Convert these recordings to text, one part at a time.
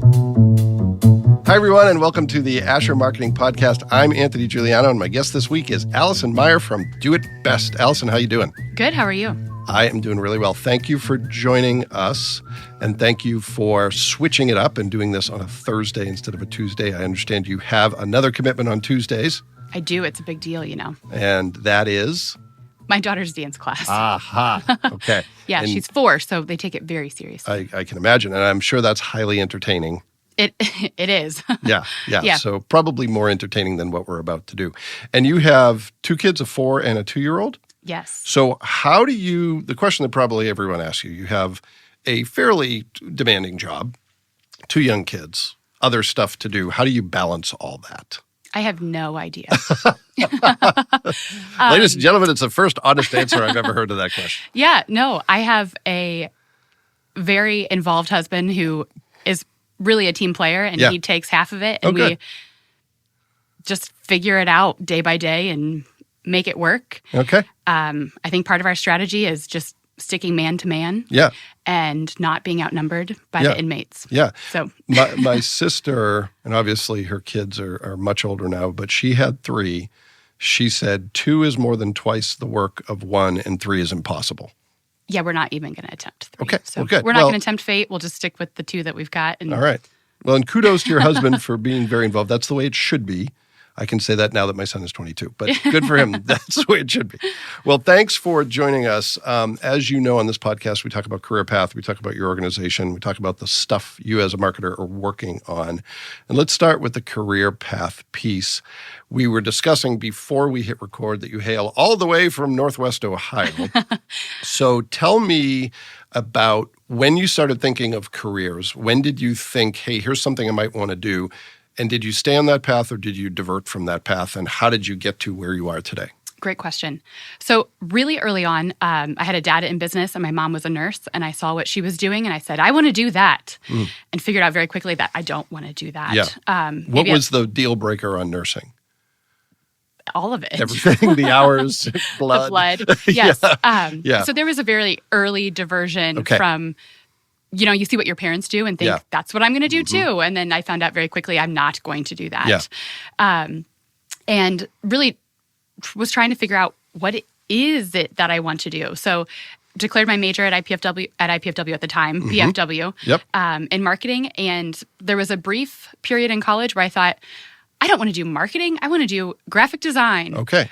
Hi, everyone, and welcome to the Asher Marketing Podcast. I'm Anthony Giuliano, and my guest this week is Allison Meyer from Do It Best. Allison, how you doing? Good. How are you? I am doing really well. Thank you for joining us, and thank you for switching it up and doing this on a Thursday instead of a Tuesday. I understand you have another commitment on Tuesdays. I do. It's a big deal, you know. And that is? My daughter's dance class. Aha. Okay. Yeah, and she's 4, so they take it very seriously. I can imagine, and I'm sure that's highly entertaining. It is. Yeah. So probably more entertaining than what we're about to do. And you have 2 kids, a 4 and a 2-year-old? Yes. So how do you, the question that probably everyone asks you have a fairly demanding job, 2 young kids, other stuff to do. How do you balance all that? I have no idea. Ladies and gentlemen, it's the first honest answer I've ever heard to that question. Yeah, no, I have a very involved husband who is really a team player, and he takes half of it, and we just figure it out day by day and make it work. Okay. I think part of our strategy is just sticking man to man. Yeah. And not being outnumbered by the inmates. Yeah. So my sister, and obviously her kids are much older now, but she had 3. She said 2 is more than twice the work of 1, and 3 is impossible. Yeah, we're not even going to attempt 3. Okay, so well, good. We're not going to attempt fate. We'll just stick with the 2 that we've got. And all right. Well, and kudos to your husband for being very involved. That's the way it should be. I can say that now that my son is 22, but good for him. That's the way it should be. Well, thanks for joining us. As you know, on this podcast, we talk about career path. We talk about your organization. We talk about the stuff you as a marketer are working on. And let's start with the career path piece. We were discussing before we hit record that you hail all the way from Northwest Ohio. So tell me about when you started thinking of careers. When did you think, hey, here's something I might want to do? And did you stay on that path or did you divert from that path? And how did you get to where you are today? Great question. So really early on, I had a dad in business and my mom was a nurse, and I saw what she was doing and I said, I want to do that. And figured out very quickly that I don't want to do that. Yeah. What was the deal breaker on nursing? All of it. Everything, the hours, blood. The blood, yes. Yeah. So there was a very early diversion from, you know, you see what your parents do and think, that's what I'm going to do too. And then I found out very quickly I'm not going to do that. Yeah. And really was trying to figure out what is it that I want to do. So declared my major at IPFW at the time, PFW, in marketing. And there was a brief period in college where I thought, I don't want to do marketing. I want to do graphic design. Okay.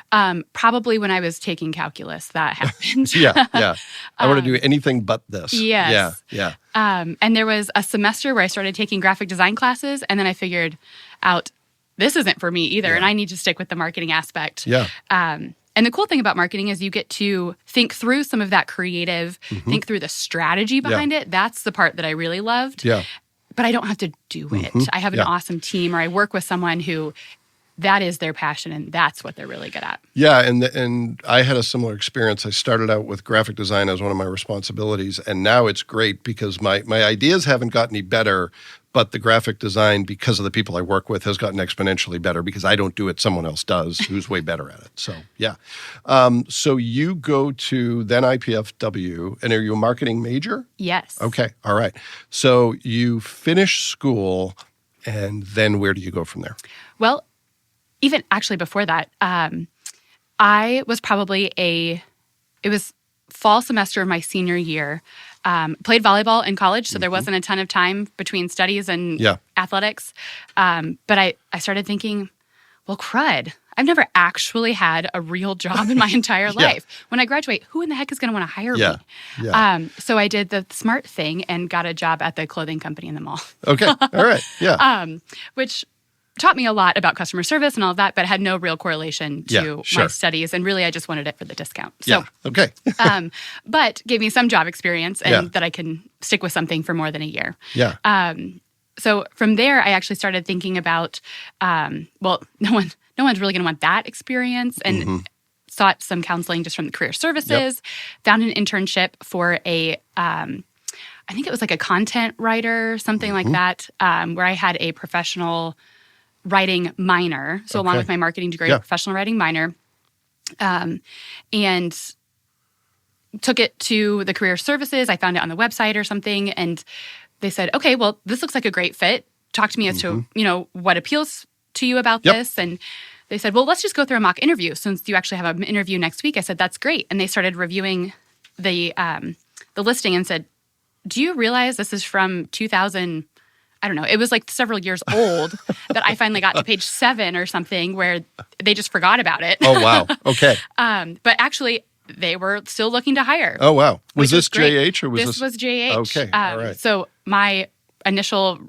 Probably when I was taking calculus, that happened. Yeah. I want to do anything but this. Yes. Yeah. And there was a semester where I started taking graphic design classes, and then I figured out this isn't for me either, and I need to stick with the marketing aspect. Yeah. And the cool thing about marketing is you get to think through some of that creative, think through the strategy behind it. That's the part that I really loved. Yeah. But I don't have to do it. I have an awesome team, or I work with someone who that is their passion and that's what they're really good at. Yeah, and I had a similar experience. I started out with graphic design as one of my responsibilities, and now it's great because my ideas haven't gotten any better, but the graphic design, because of the people I work with, has gotten exponentially better because I don't do it, someone else does who's way better at it. So, yeah. So you go to then IPFW, and are you a marketing major? Yes. Okay, all right. So you finish school, and then where do you go from there? Well, even actually before that, I was probably it was fall semester of my senior year. Played volleyball in college, so there wasn't a ton of time between studies and athletics. But I started thinking, well, crud, I've never actually had a real job in my entire life. When I graduate, who in the heck is going to want to hire me? Yeah. So I did the smart thing and got a job at the clothing company in the mall. Okay, all right, yeah. Which taught me a lot about customer service and all of that, but had no real correlation to my studies. And really, I just wanted it for the discount. So, okay. But gave me some job experience and that I can stick with something for more than a year. Yeah. So from there, I actually started thinking about, no one's really going to want that experience, and sought some counseling just from the career services, found an internship for I think it was like a content writer, something like that, where I had a professional writing minor. So along with my marketing degree, professional writing minor, and took it to the career services. I found it on the website or something, and they said, okay, well, this looks like a great fit. Talk to me as to, what appeals to you about this. And they said, well, let's just go through a mock interview since you actually have an interview next week. I said, that's great. And they started reviewing the listing and said, do you realize this is from 2000? I don't know. It was like several years old that I finally got to page 7 or something where they just forgot about it. Oh, wow. Okay. But actually, they were still looking to hire. Oh, wow. Was this great. JH or was this? This was JH. Okay. All right. So my initial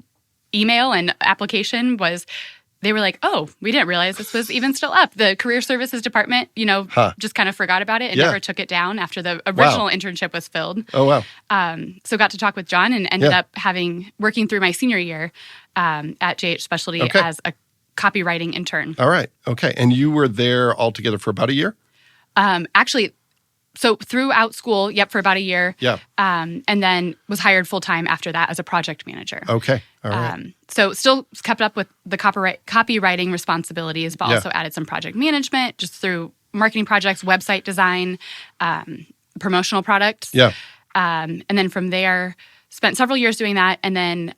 email and application was, they were like, oh, we didn't realize this was even still up. The career services department, just kind of forgot about it and never took it down after the original internship was filled. Oh, wow. So got to talk with John and ended up working through my senior year at JH Specialty as a copywriting intern. All right. Okay. And you were there altogether for about a year? Actually, so throughout school, for about a year. Yeah. And then was hired full-time after that as a project manager. Okay. All right. So still kept up with the copywriting responsibilities, but also added some project management just through marketing projects, website design, promotional products. Yeah. And then from there, spent several years doing that, and then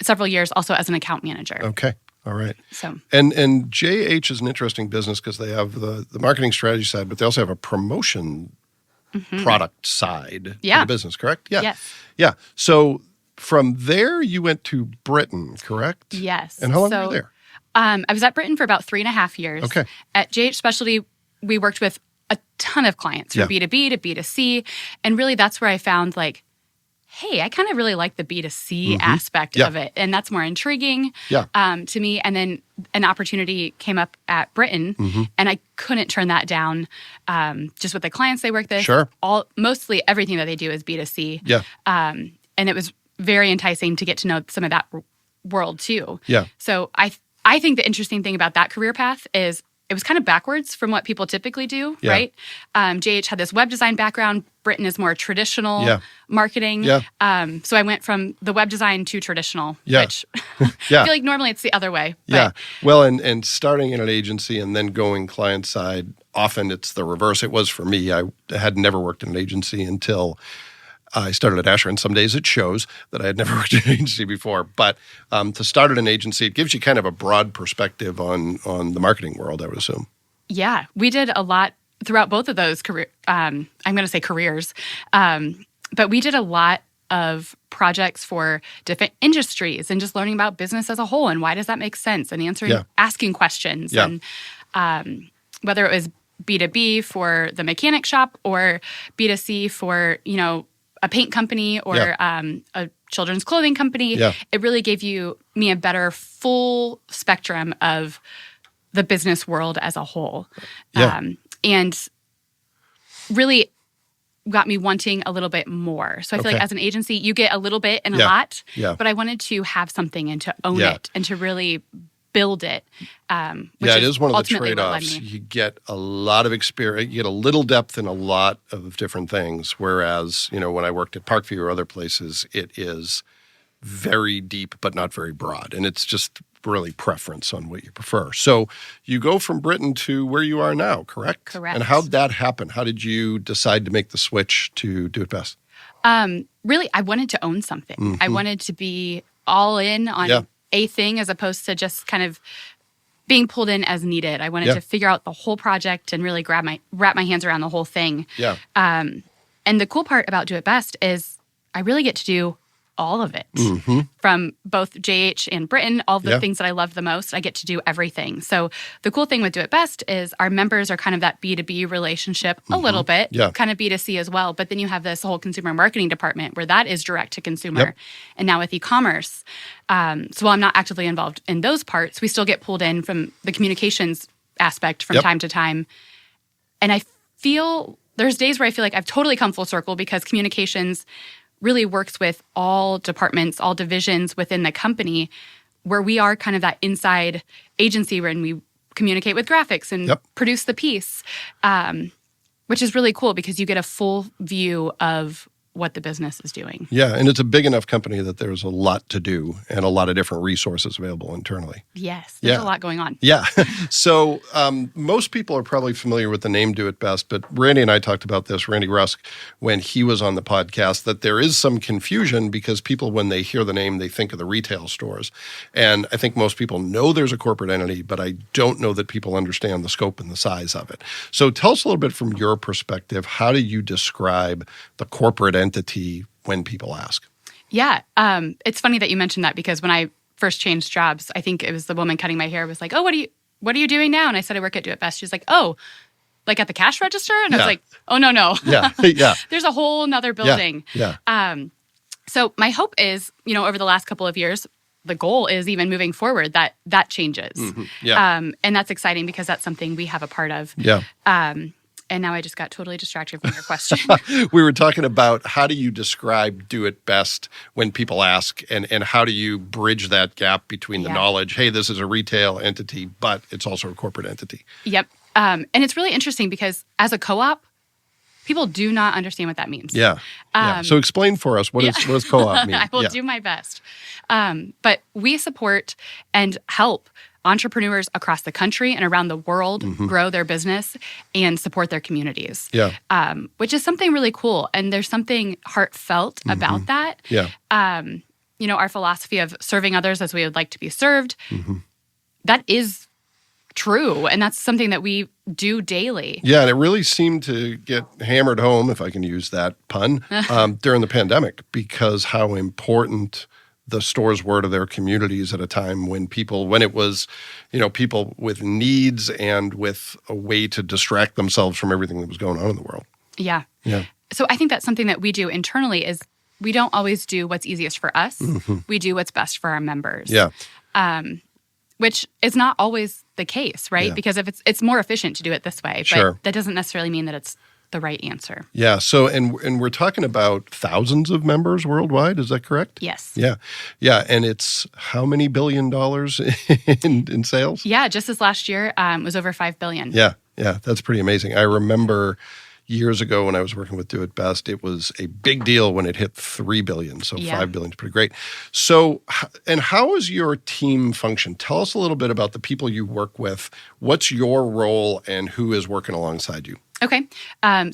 several years also as an account manager. Okay. All right. So and JH is an interesting business because they have the marketing strategy side, but they also have a promotion product side of the business, correct? Yeah. Yes. Yeah. So from there, you went to Britain, correct? Yes. And how long were you there? I was at Britain for about 3.5 years. Okay. At JH Specialty, we worked with a ton of clients from B2B to B2C. And really that's where I found hey, I kind of really like the B2C aspect of it. And that's more intriguing to me. And then an opportunity came up at Britain, and I couldn't turn that down just with the clients they work with. Sure. Mostly everything that they do is B2C. Yeah. And it was very enticing to get to know some of that world too. Yeah. So I think the interesting thing about that career path is it was kind of backwards from what people typically do, right? JH had this web design background. Britain is more traditional marketing. Yeah. So I went from the web design to traditional, which I Yeah. feel like normally it's the other way. But Yeah. Well, and starting in an agency and then going client side, often it's the reverse. It was for me. I had never worked in an agency until I started at Asher, and some days it shows that I had never worked in an agency before. But to start at an agency, it gives you kind of a broad perspective on the marketing world, I would assume. Yeah. We did a lot throughout both of those I'm going to say careers. But we did a lot of projects for different industries and just learning about business as a whole and why does that make sense and asking questions. And whether it was B2B for the mechanic shop or B2C for, a paint company or a children's clothing company, it really gave me a better full spectrum of the business world as a whole. And really got me wanting a little bit more. So I feel like as an agency, you get a little bit and a lot, but I wanted to have something and to own it and to really build it. Which it is one of the ultimately what led trade-offs. me. You get a lot of experience, you get a little depth in a lot of different things, whereas, when I worked at Parkview or other places, it is very deep but not very broad. And it's just really preference on what you prefer. So you go from Britain to where you are now, correct? Correct. And how'd that happen? How did you decide to make the switch to Do It Best? Really, I wanted to own something. I wanted to be all in on a thing as opposed to just kind of being pulled in as needed. I wanted to figure out the whole project and really wrap my hands around the whole thing. Yeah. And the cool part about Do It Best is I really get to do all of it. From both JH and Britain, all of the things that I love the most, I get to do everything. So the cool thing with Do It Best is our members are kind of that B2B relationship a little bit, kind of B2C as well. But then you have this whole consumer marketing department where that is direct to consumer. And now with e-commerce. So while I'm not actively involved in those parts, we still get pulled in from the communications aspect from time to time. And I feel there's days where I feel like I've totally come full circle because communications really works with all departments, all divisions within the company, where we are kind of that inside agency when we communicate with graphics and produce the piece, which is really cool because you get a full view of what the business is doing. Yeah, and it's a big enough company that there's a lot to do and a lot of different resources available internally. Yes, there's a lot going on. Yeah. So most people are probably familiar with the name Do It Best, but Randy and I talked about this, Randy Rusk, when he was on the podcast, that there is some confusion because people, when they hear the name, they think of the retail stores. And I think most people know there's a corporate entity, but I don't know that people understand the scope and the size of it. So tell us a little bit from your perspective, how do you describe the corporate entity when people ask? Yeah. It's funny that you mentioned that because when I first changed jobs, I think it was the woman cutting my hair was like, "Oh, what are you doing now?" And I said, "I work at Do It Best." She's like, "Oh, like at the cash register?" And I was like, "Oh, no. Yeah. Yeah. There's a whole nother building." Yeah. So my hope is, over the last couple of years, the goal is even moving forward that changes. Mm-hmm. Yeah. And that's exciting because that's something we have a part of. Yeah. And now I just got totally distracted from your question. We were talking about how do you describe Do It Best when people ask, and how do you bridge that gap between the knowledge, hey, this is a retail entity, but it's also a corporate entity. Yep. And it's really interesting because as a co-op, people do not understand what that means. Yeah. So explain for us, what does co-op mean? I will do my best. But we support and help entrepreneurs across the country and around the world grow their business and support their communities. Yeah. Which is something really cool. And there's something heartfelt about that. Yeah. Our philosophy of serving others as we would like to be served, that is true. And that's something that we do daily. Yeah, and it really seemed to get hammered home, if I can use that pun, during the pandemic, because how important the stores were to their communities at a time when it was, people with needs and with a way to distract themselves from everything that was going on in the world. Yeah. Yeah. So I think that's something that we do internally is we don't always do what's easiest for us. We do what's best for our members. Yeah. Which is not always the case, right? Yeah. Because if it's more efficient to do it this way, Sure. but that doesn't necessarily mean that it's the right answer. Yeah. So, and we're talking about thousands of members worldwide. Is that correct? Yes. Yeah. Yeah. And it's how many $1 billion in sales? Yeah. Just this last year was over $5 billion. Yeah. Yeah. That's pretty amazing. I remember years ago when I was working with Do It Best, it was a big deal when it hit $3 billion. So $5 billion is pretty great. So, and how is your team function? Tell us a little bit about the people you work with. What's your role and who is working alongside you? Okay. So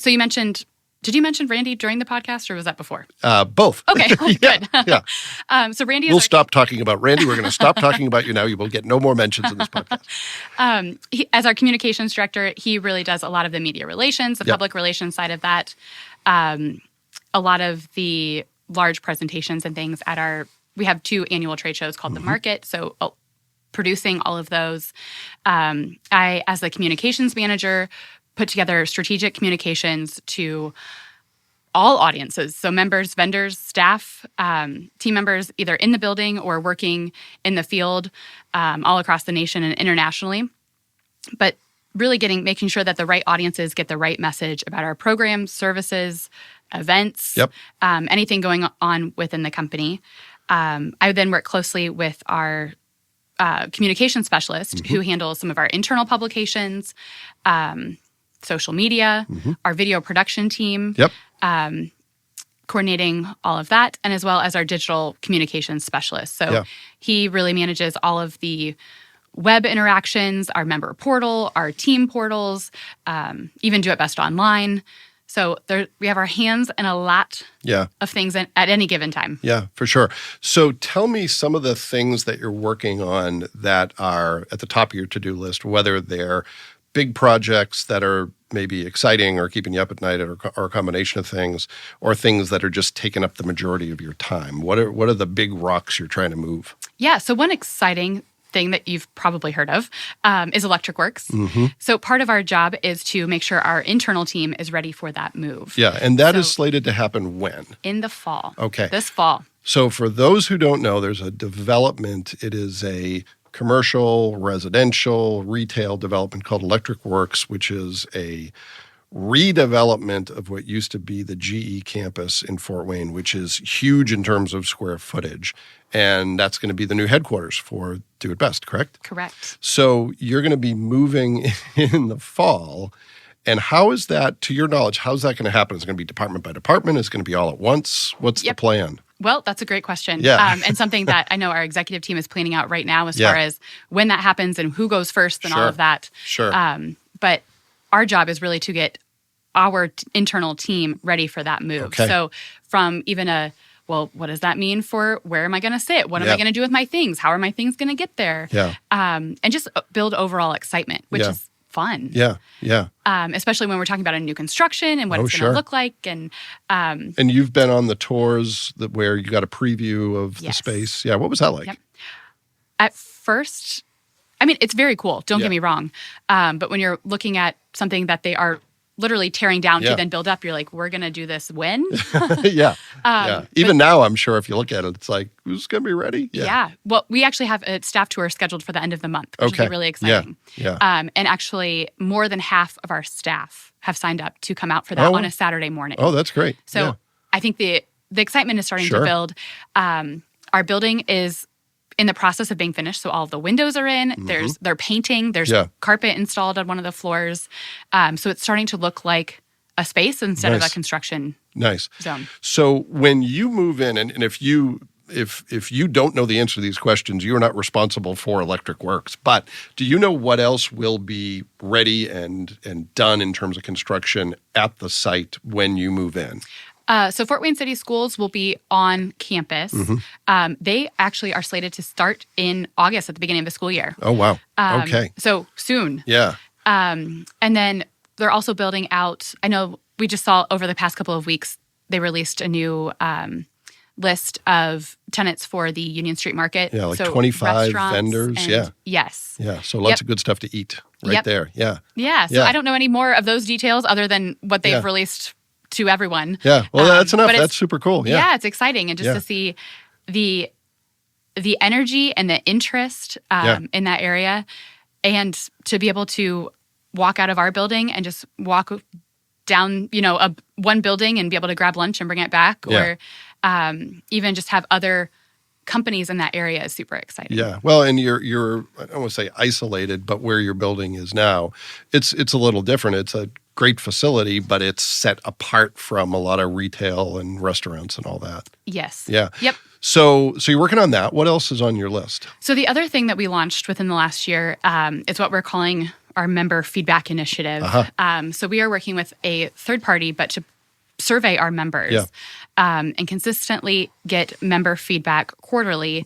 did you mention Randy during the podcast or was that before? Both. Okay, good. Yeah. So Randy We'll stop talking about Randy. We're going to stop talking about you now. You will get no more mentions in this podcast. As our communications director, he really does a lot of the media relations, the public relations side of that. A lot of the large presentations and things we have 2 annual trade shows called The Market. So producing all of those. I, as the communications manager, put together strategic communications to all audiences. So members, vendors, staff, team members, either in the building or working in the field all across the nation and internationally. But really making sure that the right audiences get the right message about our programs, services, events, anything going on within the company. I then work closely with our communication specialist who handles some of our internal publications, social media, our video production team, coordinating all of that, and as well as our digital communications specialist. So he really manages all of the web interactions, our member portal, our team portals, even Do It Best Online. So we have our hands in a lot of things at any given time. Yeah, for sure. So tell me some of the things that you're working on that are at the top of your to-do list, whether they're big projects that are maybe exciting or keeping you up at night or a combination of things, or things that are just taking up the majority of your time. What are the big rocks you're trying to move? Yeah, so one exciting thing that you've probably heard of is Electric Works. So part of our job is to make sure our internal team is ready for that move. Yeah, and that is slated to happen when? In the fall. Okay. This fall. So for those who don't know, there's a development. It is a commercial, residential, retail development called Electric Works, which is a redevelopment of what used to be the GE campus in Fort Wayne, which is huge in terms of square footage. And that's going to be the new headquarters for Do It Best, correct? Correct. So you're going to be moving in the fall. And how is that, to your knowledge, how's that going to happen? Is it going to be department by department? Is it going to be all at once? What's the plan? Well, that's a great question. Yeah. And something that I know our executive team is planning out right now as far as when that happens and who goes first and all of that. Sure. But our job is really to get our internal team ready for that move. Okay. So from even what does that mean for where am I going to sit? What am I going to do with my things? How are my things going to get there? Yeah. And just build overall excitement, which is fun. Yeah. Yeah. Especially when we're talking about a new construction and what it's going to look like. And you've been on the tours where you got a preview of the space. Yeah. What was that like? Yep. At first, I mean, it's very cool. Don't get me wrong. But when you're looking at something that they are literally tearing down to then build up, you're like, we're going to do this when? Yeah. Even now, I'm sure if you look at it, it's like, who's going to be ready? Yeah. Well, we actually have a staff tour scheduled for the end of the month, which is really exciting. Yeah. And actually, more than half of our staff have signed up to come out for that on a Saturday morning. Oh, that's great. So I think the excitement is starting to build. Our building is in the process of being finished. So all of the windows are in. They're painting. There's carpet installed on one of the floors. So it's starting to look like a space instead of a construction zone. So when you move in, and if you don't know the answer to these questions, you're not responsible for Electric Works. But do you know what else will be ready and done in terms of construction at the site when you move in? So Fort Wayne City Schools will be on campus. They actually are slated to start in August at the beginning of the school year. Oh, wow. Okay. So soon. Yeah. And then they're also building out, I know we just saw over the past couple of weeks, they released a new list of tenants for the Union Street Market. Yeah, like 25 vendors. Yes. Yeah, so lots of good stuff to eat there. Yeah. Yeah, so I don't know any more of those details other than what they've released to everyone. Yeah, well, that's enough. That's super cool. Yeah, it's exciting. And just to see the energy and the interest in that area, and to be able to walk out of our building and just walk down, one building and be able to grab lunch and bring it back, or even just have other companies in that area is super exciting. Yeah. Well, and you're I don't want to say isolated, but where your building is now, it's a little different. It's a great facility, but it's set apart from a lot of retail and restaurants and all that. Yes. Yeah. Yep. So you're working on that. What else is on your list? So the other thing that we launched within the last year is what we're calling our member feedback initiative. So we are working with a third party, but to survey our members and consistently get member feedback quarterly,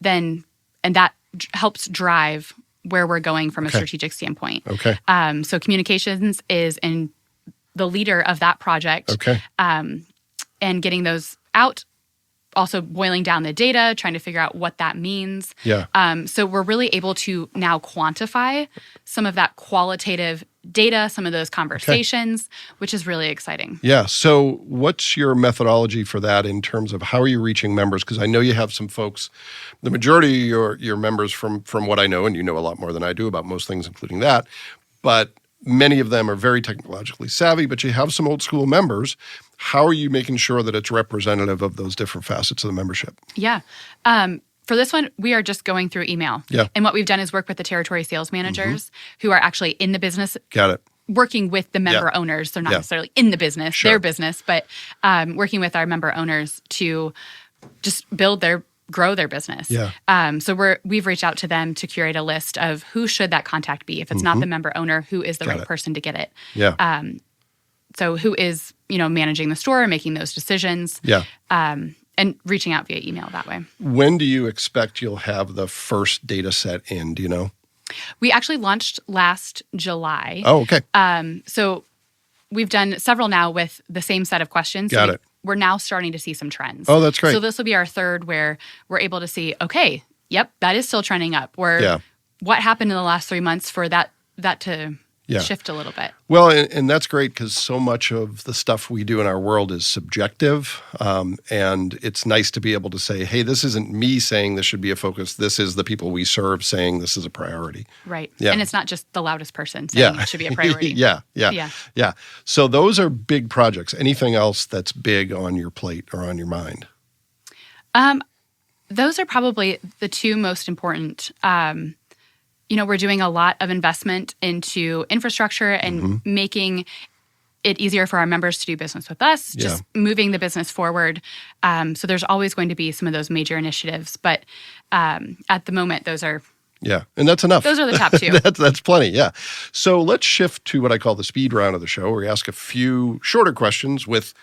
and that helps drive where we're going from a strategic standpoint. Okay. So communications is in the leader of that project. Okay. And getting those out, also boiling down the data, trying to figure out what that means. Yeah. So we're really able to now quantify some of that qualitative data, some of those conversations, which is really exciting. Yeah. So what's your methodology for that in terms of how are you reaching members? Because I know you have some folks, the majority of your members from what I know, and you know a lot more than I do about most things, including that, but many of them are very technologically savvy, but you have some old school members. How are you making sure that it's representative of those different facets of the membership? Yeah. For this one, we are just going through email. Yeah. And what we've done is work with the territory sales managers who are actually in the business. Got it. Working with the member owners. They're not necessarily in the business, their business, but working with our member owners to just grow their business. Yeah. So we've reached out to them to curate a list of who should that contact be. If it's not the member owner, who is the right person to get it? Yeah. So who is, managing the store, making those decisions? Yeah. And reaching out via email that way. When do you expect you'll have the first data set in? Do you know? We actually launched last July. Oh, okay. So we've done several now with the same set of questions. Got it. We're now starting to see some trends. Oh, that's great. So this will be our third where we're able to see, okay, yep, that is still trending up. Or what happened in the last 3 months for that to shift a little bit. Well, and that's great because so much of the stuff we do in our world is subjective. And it's nice to be able to say, hey, this isn't me saying this should be a focus. This is the people we serve saying this is a priority. Right. Yeah. And it's not just the loudest person saying it should be a priority. Yeah. So those are big projects. Anything else that's big on your plate or on your mind? Those are probably the two most important. we're doing a lot of investment into infrastructure and making it easier for our members to do business with us, just moving the business forward. So there's always going to be some of those major initiatives. But at the moment, those are... Yeah, and that's enough. Those are the top two. That's plenty, yeah. So let's shift to what I call the speed round of the show, where we ask a few shorter questions with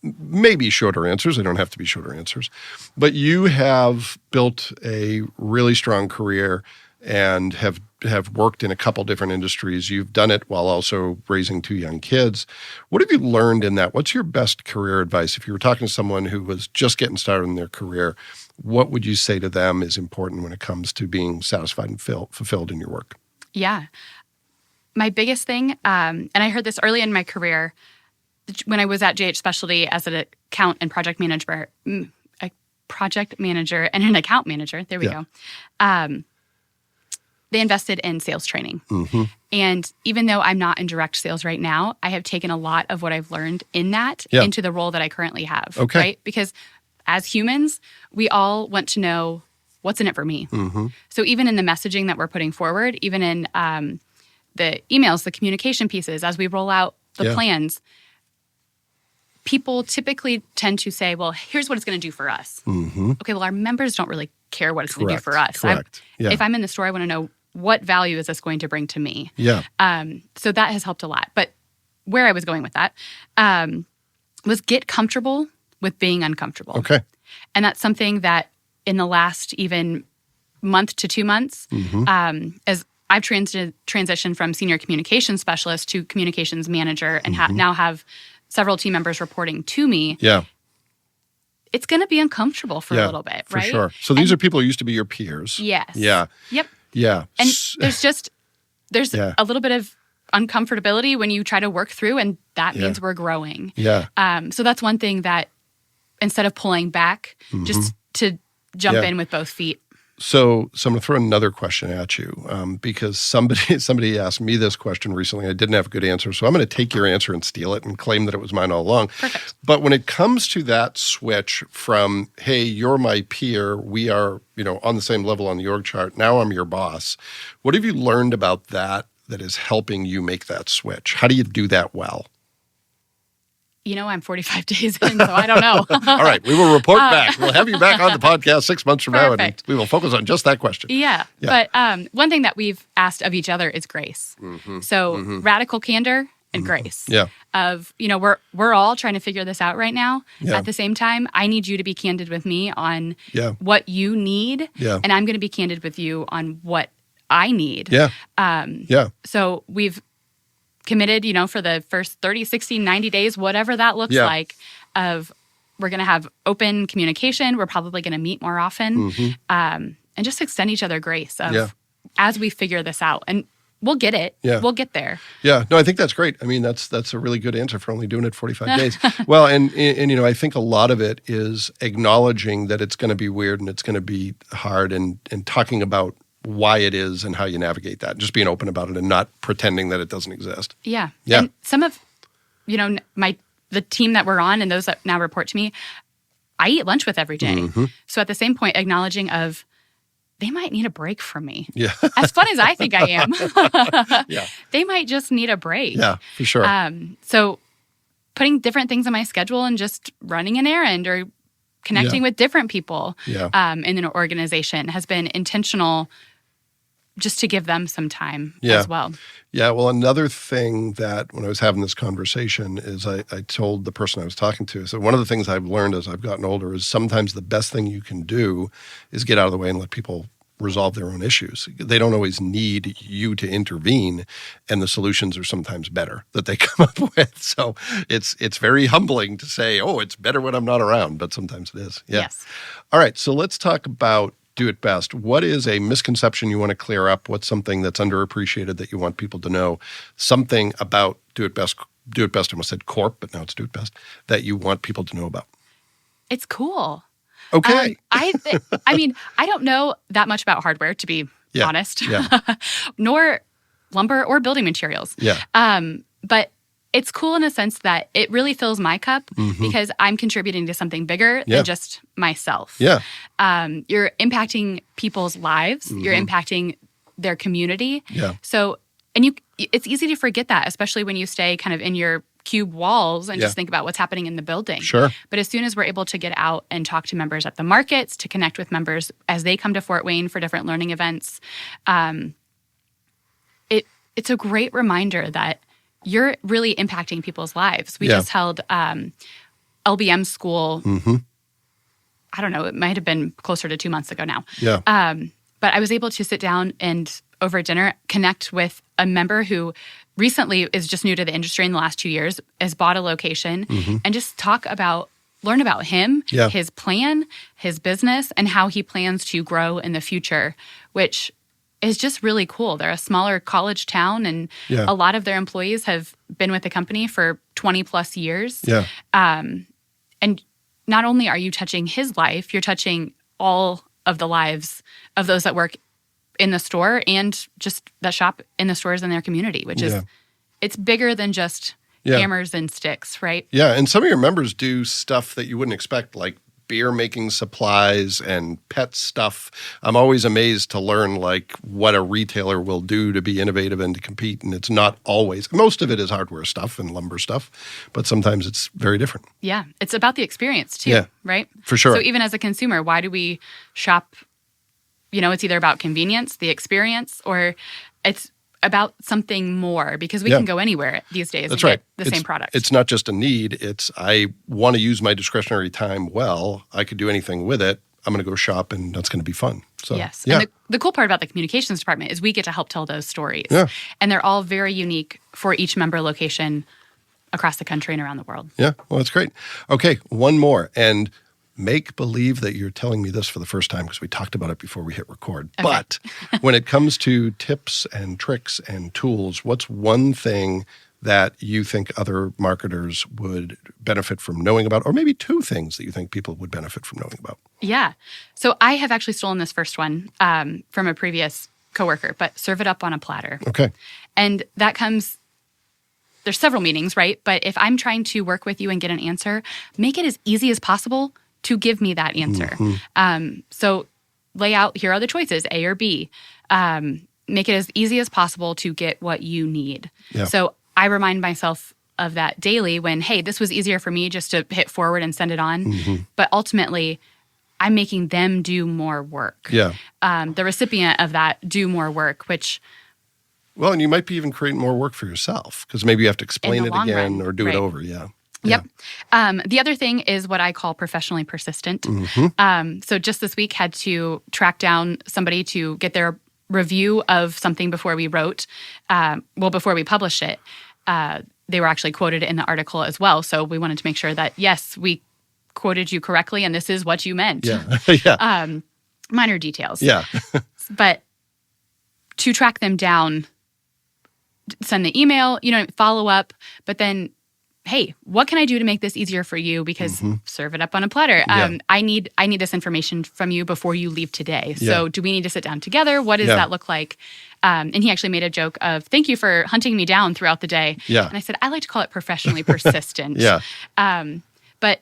maybe shorter answers. They don't have to be shorter answers. But you have built a really strong career and have worked in a couple different industries. You've done it while also raising 2 young kids. What have you learned in that? What's your best career advice? If you were talking to someone who was just getting started in their career, what would you say to them is important when it comes to being satisfied and fulfilled in your work? Yeah. My biggest thing, and I heard this early in my career, when I was at JH Specialty as an account and project manager, and an account manager, there we go. They invested in sales training. And even though I'm not in direct sales right now, I have taken a lot of what I've learned in that into the role that I currently have. Okay. Right? Because as humans, we all want to know what's in it for me. So even in the messaging that we're putting forward, even in the emails, the communication pieces, as we roll out the plans, people typically tend to say, well, here's what it's going to do for us. Okay, well, our members don't really care what it's going to do for us. Correct. If I'm in the store, I want to know, what value is this going to bring to me? So that has helped a lot. But where I was going with that was get comfortable with being uncomfortable. Okay. And that's something that in the last even month to 2 months, as I've transitioned from senior communications specialist to communications manager and now have several team members reporting to me. It's going to be uncomfortable for a little bit, right? For sure. So these are people who used to be your peers. Yes. Yeah. Yep. Yeah. And there's a little bit of uncomfortability when you try to work through, and that means we're growing. So that's one thing that instead of pulling back, just to jump in with both feet. So I'm going to throw another question at you because somebody asked me this question recently. I didn't have a good answer. So I'm going to take your answer and steal it and claim that it was mine all along. Perfect. But when it comes to that switch from, hey, you're my peer, we are, on the same level on the org chart, now I'm your boss. What have you learned about that is helping you make that switch? How do you do that well? I'm 45 days in, so I don't know. All right. We will report back. We'll have you back on the podcast 6 months from now, and we will focus on just that question. Yeah. But one thing that we've asked of each other is grace. So radical candor and grace. Of, we're all trying to figure this out right now. At the same time, I need you to be candid with me on what you need, and I'm going to be candid with you on what I need. So we've committed, for the first 30, 60, 90 days, whatever that looks like, of we're going to have open communication. We're probably going to meet more often and just extend each other grace of as we figure this out. And we'll get it. We'll get there. No, I think that's great. I mean, that's a really good answer for only doing it 45 days. Well, and I think a lot of it is acknowledging that it's going to be weird and it's going to be hard and talking about why it is and how you navigate that. Just being open about it and not pretending that it doesn't exist. And some of, the team that we're on and those that now report to me, I eat lunch with every day. So at the same point, acknowledging of they might need a break from me. As fun as I think I am, they might just need a break. For sure. So putting different things on my schedule and just running an errand or connecting with different people in an organization has been intentional, just to give them some time as well. Well, another thing that when I was having this conversation is I told the person I was talking to, so one of the things I've learned as I've gotten older is sometimes the best thing you can do is get out of the way and let people resolve their own issues. They don't always need you to intervene, and the solutions are sometimes better that they come up with. So it's very humbling to say, oh, it's better when I'm not around, but sometimes it is. Yes. All right, so let's talk about Do It Best. What is a misconception you want to clear up? What's something that's underappreciated that you want people to know? Something about Do It Best. Do It Best, I almost said Corp, but now it's Do It Best, that you want people to know about. It's cool. Okay. I don't know that much about hardware, to be honest, nor lumber or building materials. But it's cool in a sense that it really fills my cup because I'm contributing to something bigger than just myself. You're impacting people's lives. You're impacting their community. Yeah. So, and it's easy to forget that, especially when you stay kind of in your cube walls and just think about what's happening in the building. Sure. But as soon as we're able to get out and talk to members at the markets, to connect with members as they come to Fort Wayne for different learning events, it's a great reminder that you're really impacting people's lives. We just held LBM school. I don't know, it might have been closer to 2 months ago now. Yeah. But I was able to sit down and over dinner connect with a member who recently is just new to the industry in the last 2 years, has bought a location, and just learn about him, his plan, his business, and how he plans to grow in the future, which is just really cool. They're a smaller college town, and a lot of their employees have been with the company for 20 plus years. Yeah. And not only are you touching his life, you're touching all of the lives of those that work in the store and just that shop in the stores in their community, which is, it's bigger than just hammers and sticks, right? Yeah, and some of your members do stuff that you wouldn't expect, like beer making supplies and pet stuff. I'm always amazed to learn like what a retailer will do to be innovative and to compete. And it's not always, most of it is hardware stuff and lumber stuff, but sometimes it's very different. Yeah, it's about the experience too, right? For sure. So even as a consumer, why do we shop? You know, it's either about convenience, the experience, or it's about something more, because we can go anywhere these days and get the same product. It's not just a need. It's I want to use my discretionary time well. I could do anything with it. I'm going to go shop, and that's going to be fun. So, yes. And the cool part about the communications department is we get to help tell those stories. Yeah. And they're all very unique for each member location across the country and around the world. Yeah. Well, that's great. Okay. One more. And make believe that you're telling me this for the first time because we talked about it before we hit record. Okay. But when it comes to tips and tricks and tools, what's one thing that you think other marketers would benefit from knowing about, or maybe two things that you think people would benefit from knowing about? Yeah. So I have actually stolen this first one from a previous coworker, but serve it up on a platter. Okay. And that comes... There's several meanings, right? But if I'm trying to work with you and get an answer, make it as easy as possible to give me that answer. So lay out, here are the choices, A or B. Make it as easy as possible to get what you need. Yeah. So I remind myself of that daily when, hey, this was easier for me just to hit forward and send it on. But ultimately, I'm making them do more work. Yeah. The recipient of that do more work, which... Well, and you might be even creating more work for yourself because maybe you have to explain it again or do it over. Yeah. Yep. The other thing is what I call professionally persistent. So just this week had to track down somebody to get their review of something before we wrote, before we published it. They were actually quoted in the article as well. So we wanted to make sure that, yes, we quoted you correctly and this is what you meant. Yeah. Minor details. Yeah. But to track them down, send the email, follow up, but then, hey, what can I do to make this easier for you? Because serve it up on a platter. I need this information from you before you leave today. So do we need to sit down together? What does that look like? And he actually made a joke of, thank you for hunting me down throughout the day. Yeah. And I said, I like to call it professionally persistent. But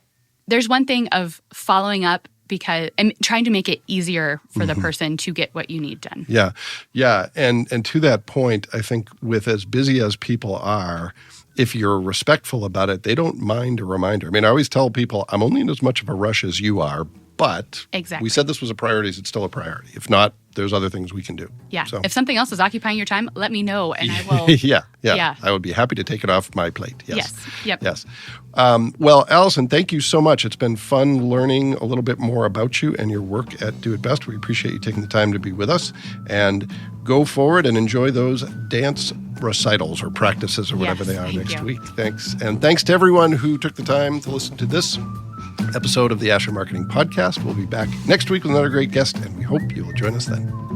there's one thing of following up because I'm trying to make it easier for the person to get what you need done. Yeah. Yeah. And to that point, I think with as busy as people are, if you're respectful about it, they don't mind a reminder. I mean, I always tell people, I'm only in as much of a rush as you are, but we said this was a priority, so it's still a priority. If not, there's other things we can do. Yeah. So. If something else is occupying your time, let me know and I will. Yeah. I would be happy to take it off my plate. Yes. Yep. Yes. Well, Allison, thank you so much. It's been fun learning a little bit more about you and your work at Do It Best. We appreciate you taking the time to be with us. And go forward and enjoy those dance recitals or practices or whatever they are next week. Thanks. And thanks to everyone who took the time to listen to this episode of the Asher Marketing Podcast. We'll be back next week with another great guest, and we hope you'll join us then.